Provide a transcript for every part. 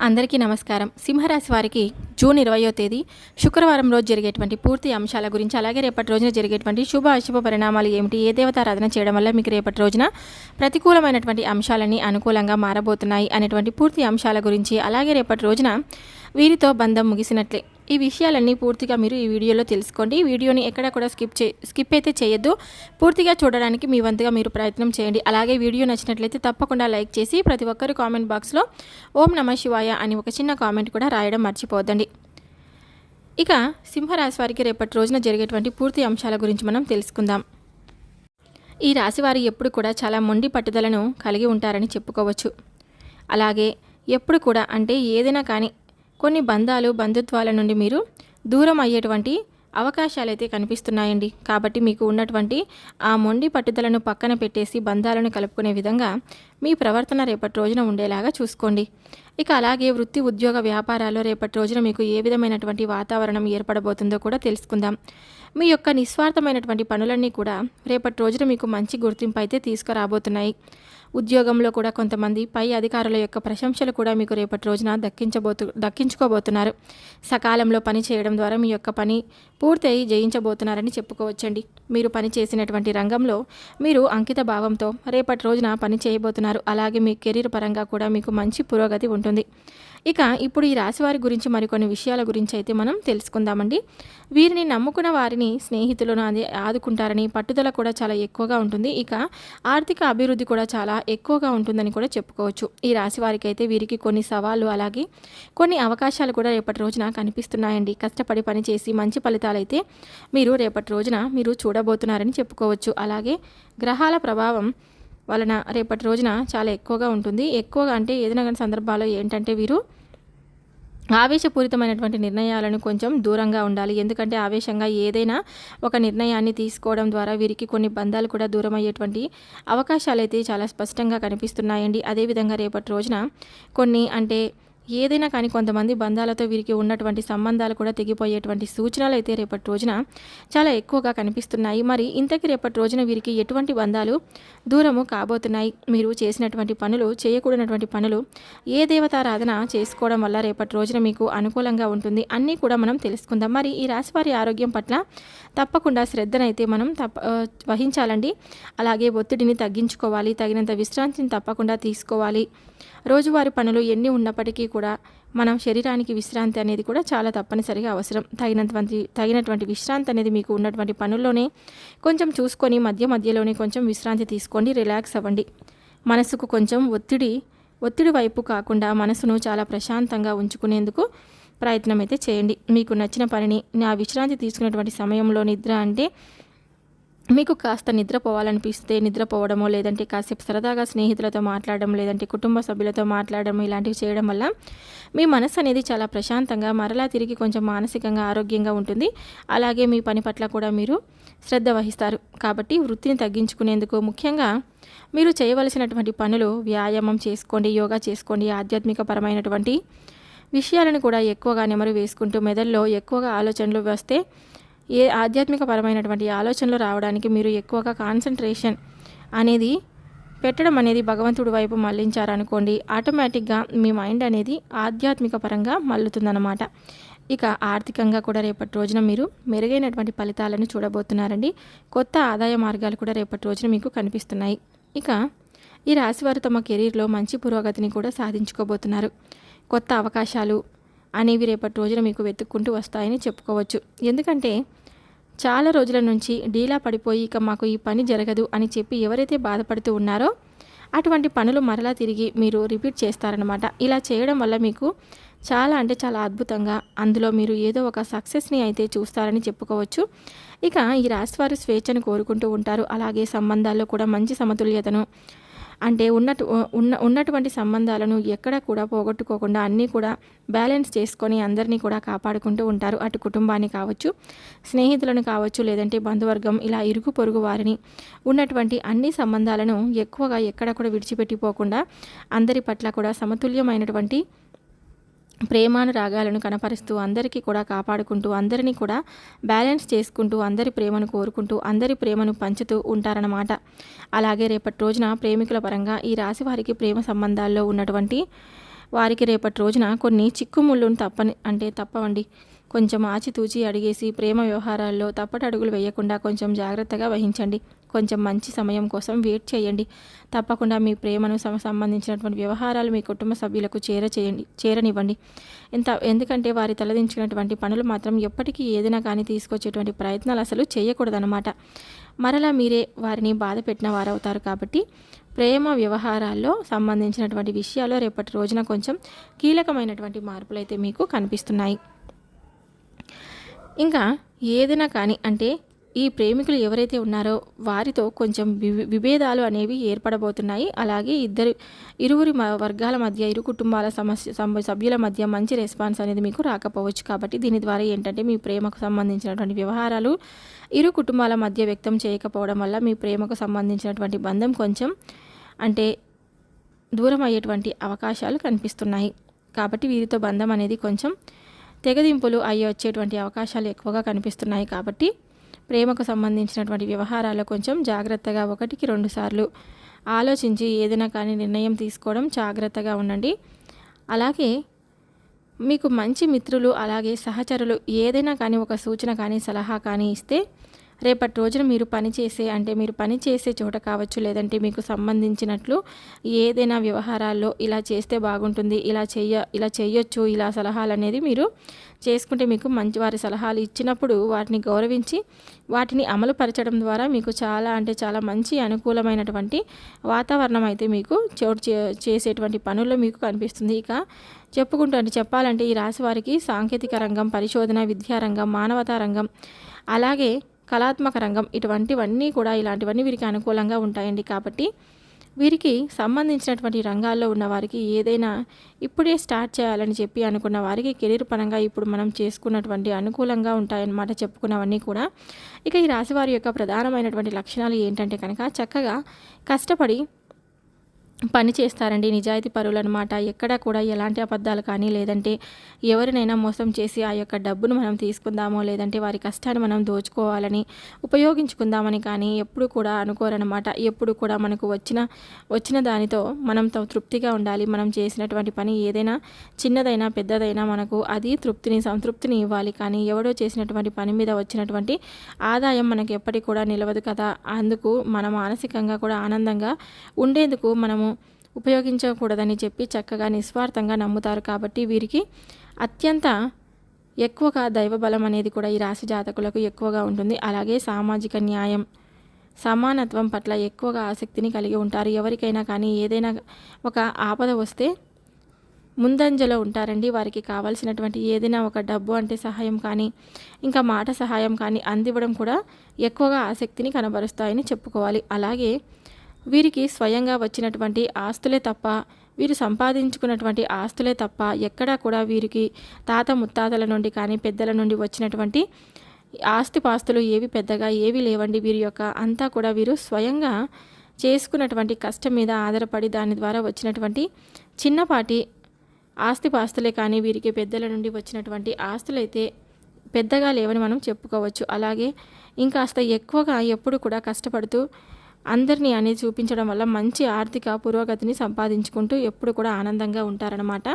అందరికీ నమస్కారం. సింహరాశి వారికి జూన్ 20వ తేదీ శుక్రవారం రోజు జరిగేటువంటి పూర్తి అంశాల గురించి, అలాగే రేపటి రోజున జరిగేటువంటి శుభ అశుభ పరిణామాలు ఏమిటి, ఏ దేవతారాధన చేయడం వల్ల మీకు రేపటి రోజున ప్రతికూలమైనటువంటి అంశాలన్నీ అనుకూలంగా మారబోతున్నాయి అనేటువంటి పూర్తి అంశాల గురించి, అలాగే రేపటి రోజున వీరితో బంధం ముగిసినట్లే ఈ విషయాలన్నీ పూర్తిగా మీరు ఈ వీడియోలో తెలుసుకోండి. ఈ వీడియోని ఎక్కడ కూడా స్కిప్ అయితే చేయొద్దు. పూర్తిగా చూడడానికి మీ వంతుగా మీరు ప్రయత్నం చేయండి. అలాగే వీడియో నచ్చినట్లయితే తప్పకుండా లైక్ చేసి ప్రతి ఒక్కరు కామెంట్ బాక్స్లో ఓం నమః శివాయ అని ఒక చిన్న కామెంట్ కూడా రాయడం మర్చిపోవద్దండి. ఇక సింహరాశి వారికి రేపటి రోజున జరిగేటువంటి పూర్తి అంశాల గురించి మనం తెలుసుకుందాం. ఈ రాశివారు ఎప్పుడు కూడా చాలా మొండి పట్టుదలను కలిగి ఉంటారని చెప్పుకోవచ్చు. అలాగే ఎప్పుడు కూడా అంటే ఏదైనా కానీ కొన్ని బంధుత్వాల నుండి మీరు దూరం అయ్యేటువంటి అవకాశాలు అయితే కనిపిస్తున్నాయండి. కాబట్టి మీకు ఉన్నటువంటి ఆ మొండి పట్టుదలను పక్కన పెట్టేసి బంధాలను కలుపుకునే విధంగా మీ ప్రవర్తన రేపటి రోజున ఉండేలాగా చూసుకోండి. ఇక అలాగే వృత్తి ఉద్యోగ వ్యాపారాల్లో రేపటి రోజున మీకు ఏ విధమైనటువంటి వాతావరణం ఏర్పడబోతుందో కూడా తెలుసుకుందాం. మీ యొక్క నిస్వార్థమైనటువంటి పనులన్నీ కూడా రేపటి రోజున మీకు మంచి గుర్తింపు అయితే తీసుకురాబోతున్నాయి. ఉద్యోగంలో కూడా కొంతమంది పై అధికారుల యొక్క ప్రశంసలు కూడా మీకు రేపటి రోజున దక్కించుకోబోతున్నారు. సకాలంలో పని చేయడం ద్వారా మీ యొక్క పని పూర్తయి జయించబోతున్నారని చెప్పుకోవచ్చండి. మీరు పని చేసినటువంటి రంగంలో మీరు అంకిత భావంతో రేపటి రోజున పని చేయబోతున్నారు. అలాగే మీ కెరీర్ పరంగా కూడా మీకు మంచి పురోగతి ఉంటుంది. ఇక ఇప్పుడు ఈ రాశివారి గురించి మరికొన్ని విషయాల గురించి అయితే మనం తెలుసుకుందామండి. వీరిని నమ్ముకున్న వారిని స్నేహితులను ఆదుకుంటారని పట్టుదల కూడా చాలా ఎక్కువగా ఉంటుంది. ఇక ఆర్థిక అభివృద్ధి కూడా చాలా ఎక్కువగా ఉంటుందని కూడా చెప్పుకోవచ్చు. ఈ రాశి వారికి అయితే వీరికి కొన్ని సవాళ్ళు అలాగే కొన్ని అవకాశాలు కూడా రేపటి రోజున కనిపిస్తున్నాయండి. కష్టపడి పనిచేసి మంచి ఫలితాలు అయితే మీరు రేపటి రోజున మీరు చూడబోతున్నారని చెప్పుకోవచ్చు. అలాగే గ్రహాల ప్రభావం వలన రేపటి రోజున చాలా ఎక్కువగా ఉంటుంది. ఎక్కువగా అంటే ఏదైనా కానీ సందర్భాల్లో ఏంటంటే వీరు ఆవేశపూరితమైనటువంటి నిర్ణయాలను కొంచెం దూరంగా ఉండాలి. ఎందుకంటే ఆవేశంగా ఏదైనా ఒక నిర్ణయాన్ని తీసుకోవడం ద్వారా వీరికి కొన్ని బంధాలు కూడా దూరం అయ్యేటువంటి అవకాశాలు అయితే చాలా స్పష్టంగా కనిపిస్తున్నాయండి. అదేవిధంగా రేపటి రోజున కొన్ని అంటే ఏదైనా కానీ కొంతమంది బంధాలతో వీరికి ఉన్నటువంటి సంబంధాలు కూడా తెగిపోయేటువంటి సూచనలు అయితే రేపటి రోజున చాలా ఎక్కువగా కనిపిస్తున్నాయి. మరి ఇంతకీ రేపటి రోజున వీరికి ఎటువంటి బంధాలు దూరము కాబోతున్నాయి, మీరు చేసినటువంటి పనులు చేయకూడనటువంటి పనులు ఏ దేవతారాధన చేసుకోవడం వల్ల రేపటి రోజున మీకు అనుకూలంగా ఉంటుంది అన్నీ కూడా మనం తెలుసుకుందాం. మరి ఈ రాశివారి ఆరోగ్యం పట్ల తప్పకుండా శ్రద్ధనైతే మనం వహించాలండి. అలాగే ఒత్తిడిని తగ్గించుకోవాలి, తగినంత విశ్రాంతిని తప్పకుండా తీసుకోవాలి. రోజువారీ పనులు ఎన్ని ఉన్నప్పటికీ కూడా మనం శరీరానికి విశ్రాంతి అనేది కూడా చాలా తప్పనిసరిగా అవసరం. తగినటువంటి విశ్రాంతి అనేది మీకు ఉన్నటువంటి పనుల్లోనే కొంచెం చూసుకొని మధ్యలోనే కొంచెం విశ్రాంతి తీసుకోండి, రిలాక్స్ అవ్వండి. మనసుకు కొంచెం ఒత్తిడి వైపు కాకుండా మనసును చాలా ప్రశాంతంగా ఉంచుకునేందుకు ప్రయత్నం అయితే చేయండి. మీకు నచ్చిన పనిని నా విశ్రాంతి తీసుకునేటువంటి సమయంలో నిద్ర అంటే మీకు కాస్త నిద్రపోవాలనిపిస్తే నిద్రపోవడమో, లేదంటే కాసేపు సరదాగా స్నేహితులతో మాట్లాడడం, లేదంటే కుటుంబ సభ్యులతో మాట్లాడడం ఇలాంటివి చేయడం వల్ల మీ మనసు అనేది చాలా ప్రశాంతంగా మరలా తిరిగి కొంచెం మానసికంగా ఆరోగ్యంగా ఉంటుంది. అలాగే మీ పని పట్ల కూడా మీరు శ్రద్ధ వహిస్తారు. కాబట్టి వృత్తిని తగ్గించుకునేందుకు ముఖ్యంగా మీరు చేయవలసినటువంటి పనులు వ్యాయామం చేసుకోండి, యోగా చేసుకోండి, ఆధ్యాత్మిక పరమైనటువంటి విషయాలను కూడా ఎక్కువగా నెమరు వేసుకుంటూ మెదడులో ఎక్కువగా ఆలోచనలు వస్తే ఏ ఆధ్యాత్మిక పరమైనటువంటి ఆలోచనలు రావడానికి మీరు ఎక్కువగా కాన్సన్ట్రేషన్ అనేది పెట్టడం అనేది భగవంతుడి వైపు మళ్ళించారనుకోండి, ఆటోమేటిక్గా మీ మైండ్ అనేది ఆధ్యాత్మిక పరంగా మళ్ళుతుందన్నమాట. ఇక ఆర్థికంగా కూడా రేపటి రోజున మీరు మెరుగైనటువంటి ఫలితాలను చూడబోతున్నారండి. కొత్త ఆదాయ మార్గాలు కూడా రేపటి రోజున మీకు కనిపిస్తున్నాయి. ఇక ఈ రాశివారు తమ కెరీర్లో మంచి పురోగతిని కూడా సాధించుకోబోతున్నారు. కొత్త అవకాశాలు అనేవి రేపటి రోజున మీకు వెతుక్కుంటూ వస్తాయని చెప్పుకోవచ్చు. ఎందుకంటే చాలా రోజుల నుంచి డీలా పడిపోయి ఇక మాకు ఈ పని జరగదు అని చెప్పి ఎవరైతే బాధపడుతూ ఉన్నారో అటువంటి పనులు మరలా తిరిగి మీరు రిపీట్ చేస్తారనమాట. ఇలా చేయడం వల్ల మీకు చాలా అంటే చాలా అద్భుతంగా అందులో మీరు ఏదో ఒక సక్సెస్ని అయితే చూస్తారని చెప్పుకోవచ్చు. ఇక ఈ రాశివారు స్వేచ్ఛను కోరుకుంటూ ఉంటారు. అలాగే సంబంధాల్లో కూడా మంచి సమతుల్యతను అంటే ఉన్నటువంటి సంబంధాలను ఎక్కడ కూడా పోగొట్టుకోకుండా అన్నీ కూడా బ్యాలెన్స్ చేసుకొని అందరినీ కూడా కాపాడుకుంటూ ఉంటారు. అటు కుటుంబాన్ని కావచ్చు, స్నేహితులను కావచ్చు, లేదంటే బంధువర్గం ఇలా ఇరుగు పొరుగు వారిని ఉన్నటువంటి అన్ని సంబంధాలను ఎక్కువగా ఎక్కడ కూడా విడిచిపెట్టిపోకుండా అందరి పట్ల కూడా సమతుల్యమైనటువంటి ప్రేమానురాగాలను కనపరుస్తూ అందరికీ కూడా కాపాడుకుంటూ అందరినీ కూడా బ్యాలెన్స్ చేసుకుంటూ అందరి ప్రేమను కోరుకుంటూ అందరి ప్రేమను పంచుతూ ఉంటారన్నమాట. అలాగే రేపటి రోజున ప్రేమికుల పరంగా ఈ రాశి వారికి ప్రేమ సంబంధాల్లో ఉన్నటువంటి వారికి రేపటి రోజున కొన్ని చిక్కుముళ్ళును తప్పవండి. కొంచెం ఆచితూచి అడిగేసి ప్రేమ వ్యవహారాల్లో తప్పటడుగులు వేయకుండా కొంచెం జాగ్రత్తగా వహించండి. కొంచెం మంచి సమయం కోసం వెయిట్ చేయండి. తప్పకుండా మీ ప్రేమను సంబంధించినటువంటి వ్యవహారాలు మీ కుటుంబ సభ్యులకు చేరనివ్వండి. ఎందుకంటే వారి తలదించినటువంటి పనులు మాత్రం ఎప్పటికీ ఏదైనా కానీ తీసుకొచ్చేటువంటి ప్రయత్నాలు అసలు చేయకూడదన్నమాట. మరలా మీరే వారిని బాధ పెట్టిన వారవుతారు. కాబట్టి ప్రేమ వ్యవహారాల్లో సంబంధించినటువంటి విషయాల్లో రేపటి రోజున కొంచెం కీలకమైనటువంటి మార్పులు అయితే మీకు కనిపిస్తున్నాయి. ఇంకా ఏదైనా కానీ అంటే ఈ ప్రేమికులు ఎవరైతే ఉన్నారో వారితో కొంచెం విభేదాలు అనేవి ఏర్పడబోతున్నాయి. అలాగే ఇరువురి వర్గాల మధ్య, ఇరు కుటుంబాల సభ్యుల మధ్య మంచి రెస్పాన్స్ అనేది మీకు రాకపోవచ్చు. కాబట్టి దీని ద్వారా ఏంటంటే మీ ప్రేమకు సంబంధించినటువంటి వ్యవహారాలు ఇరు కుటుంబాల మధ్య వ్యక్తం చేయకపోవడం వల్ల మీ ప్రేమకు సంబంధించినటువంటి బంధం కొంచెం అంటే దూరం అయ్యేటువంటి అవకాశాలు కనిపిస్తున్నాయి. కాబట్టి వీరితో బంధం అనేది కొంచెం తెగదింపులు వచ్చేటువంటి అవకాశాలు ఎక్కువగా కనిపిస్తున్నాయి. కాబట్టి ప్రేమకు సంబంధించినటువంటి వ్యవహారాల్లో కొంచెం జాగ్రత్తగా 1కి 2 సార్లు ఆలోచించి ఏదైనా కానీ నిర్ణయం తీసుకోవడం జాగ్రత్తగా ఉండండి. అలాగే మీకు మంచి మిత్రులు అలాగే సహచరులు ఏదైనా కానీ ఒక సూచన కానీ సలహా కానీ ఇస్తే రేపటి రోజున మీరు పనిచేసే చోట కావచ్చు, లేదంటే మీకు సంబంధించినట్లు ఏదైనా వ్యవహారాల్లో ఇలా చేస్తే బాగుంటుంది, ఇలా చేయొచ్చు, ఇలా సలహాలు అనేది మీరు చేసుకుంటే మీకు మంచి వారి సలహాలు ఇచ్చినప్పుడు వాటిని గౌరవించి వాటిని అమలుపరచడం ద్వారా మీకు చాలా మంచి అనుకూలమైనటువంటి వాతావరణం అయితే మీకు చేసేటువంటి పనుల్లో మీకు కనిపిస్తుంది. ఇక చెప్పాలంటే ఈ రాశి వారికి సాంకేతిక రంగం, పరిశోధన, విద్యారంగం, మానవతా రంగం అలాగే కళాత్మక రంగం ఇలాంటివన్నీ వీరికి అనుకూలంగా ఉంటాయండి. కాబట్టి వీరికి సంబంధించినటువంటి రంగాల్లో ఉన్న వారికి ఏదైనా ఇప్పుడే స్టార్ట్ చేయాలని చెప్పి అనుకున్న వారికి కెరీర్ పరంగా ఇప్పుడు మనం చేసుకున్నటువంటి అనుకూలంగా ఉంటాయన్నమాట చెప్పుకున్నవన్నీ కూడా. ఇక ఈ రాశి వారి యొక్క ప్రధానమైనటువంటి లక్షణాలు ఏంటంటే కనుక చక్కగా కష్టపడి పని చేస్తారండి. నిజాయితీ పరులు అనమాట. ఎక్కడ కూడా ఎలాంటి అబద్ధాలు కానీ లేదంటే ఎవరినైనా మోసం చేసి ఆ యొక్క డబ్బును మనం తీసుకుందామో లేదంటే వారి కష్టాన్ని మనం దోచుకోవాలని ఉపయోగించుకుందామని కానీ ఎప్పుడు కూడా అనుకోరనమాట. ఎప్పుడు కూడా మనకు వచ్చిన దానితో మనం తృప్తిగా ఉండాలి. మనం చేసినటువంటి పని ఏదైనా చిన్నదైనా పెద్దదైనా మనకు అది సంతృప్తిని ఇవ్వాలి. కానీ ఎవడో చేసినటువంటి పని మీద వచ్చినటువంటి ఆదాయం మనకు ఎప్పటికి కూడా నిలవదు కదా. అందుకు మనం మానసికంగా కూడా ఆనందంగా ఉండేందుకు మనము ఉపయోగించకూడదని చెప్పి చక్కగా నిస్వార్థంగా నమ్ముతారు. కాబట్టి వీరికి అత్యంత ఎక్కువగా దైవబలం అనేది కూడా ఈ రాశి జాతకులకు ఎక్కువగా ఉంటుంది. అలాగే సామాజిక న్యాయం, సమానత్వం పట్ల ఎక్కువగా ఆసక్తిని కలిగి ఉంటారు. ఎవరికైనా కానీ ఏదైనా ఒక ఆపద వస్తే ముందంజలో ఉంటారండి. వారికి కావాల్సినటువంటి ఏదైనా ఒక డబ్బు అంటే సహాయం కానీ ఇంకా మాట సహాయం కానీ అందివ్వడం కూడా ఎక్కువగా ఆసక్తిని కనబరుస్తాయని చెప్పుకోవాలి. అలాగే వీరికి స్వయంగా వచ్చినటువంటి ఆస్తులే తప్ప వీరు సంపాదించుకున్నటువంటి ఆస్తులే తప్ప ఎక్కడా కూడా వీరికి తాత ముత్తాతల నుండి కానీ పెద్దల నుండి వచ్చినటువంటి ఆస్తిపాస్తులు పెద్దగా ఏవి లేవండి. వీరి యొక్క అంతా కూడా వీరు స్వయంగా చేసుకున్నటువంటి కష్టం మీద ఆధారపడి దాని ద్వారా వచ్చినటువంటి చిన్నపాటి ఆస్తిపాస్తులే కానీ వీరికి పెద్దల నుండి వచ్చినటువంటి ఆస్తులైతే పెద్దగా లేవని మనం చెప్పుకోవచ్చు. అలాగే ఇంకాస్త ఎక్కువగా ఎప్పుడు కూడా కష్టపడుతూ అందరినీ అనేది చూపించడం వల్ల మంచి ఆర్థిక పురోగతిని సంపాదించుకుంటూ ఎప్పుడు కూడా ఆనందంగా ఉంటారనమాట.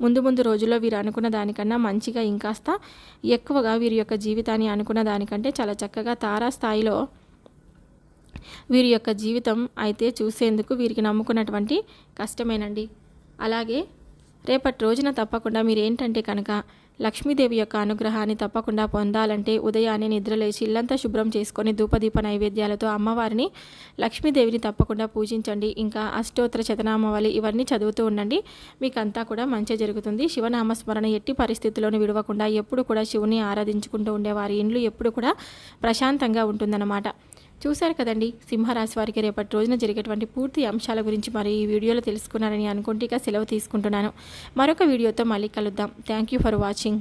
ముందు రోజుల్లో వీరు అనుకున్న దానికన్నా మంచిగా ఇంకాస్త ఎక్కువగా వీరి యొక్క జీవితాన్ని అనుకున్న దానికంటే చాలా చక్కగా తారాస్థాయిలో వీరి యొక్క జీవితం అయితే చూసేందుకు వీరికి నమ్ముకున్నటువంటి కష్టమేనండి. అలాగే రేపటి రోజున తప్పకుండా మీరు ఏంటంటే కనుక లక్ష్మీదేవి యొక్క అనుగ్రహాన్ని తప్పకుండా పొందాలంటే ఉదయాన్నే నిద్రలేచి ఇల్లంతా శుభ్రం చేసుకొని ధూపదీప నైవేద్యాలతో అమ్మవారిని లక్ష్మీదేవిని తప్పకుండా పూజించండి. ఇంకా అష్టోత్తర శతనామావళి ఇవన్నీ చదువుతూ ఉండండి. మీకంతా కూడా మంచి జరుగుతుంది. శివనామస్మరణ ఎట్టి పరిస్థితుల్లోనూ విడవకుండా ఎప్పుడు కూడా శివుని ఆరాధించుకుంటూ ఉండేవారి ఇండ్లు ఎప్పుడు కూడా ప్రశాంతంగా ఉంటుందన్నమాట. చూశారు కదండి సింహరాశి వారికి రేపటి రోజున జరిగేటువంటి పూర్తి అంశాల గురించి మరి ఈ వీడియోలో తెలుసుకున్నారని అనుకుంటే ఇక సెలవు తీసుకుంటున్నాను. మరొక వీడియోతో మళ్ళీ కలుద్దాం. Thank you for watching.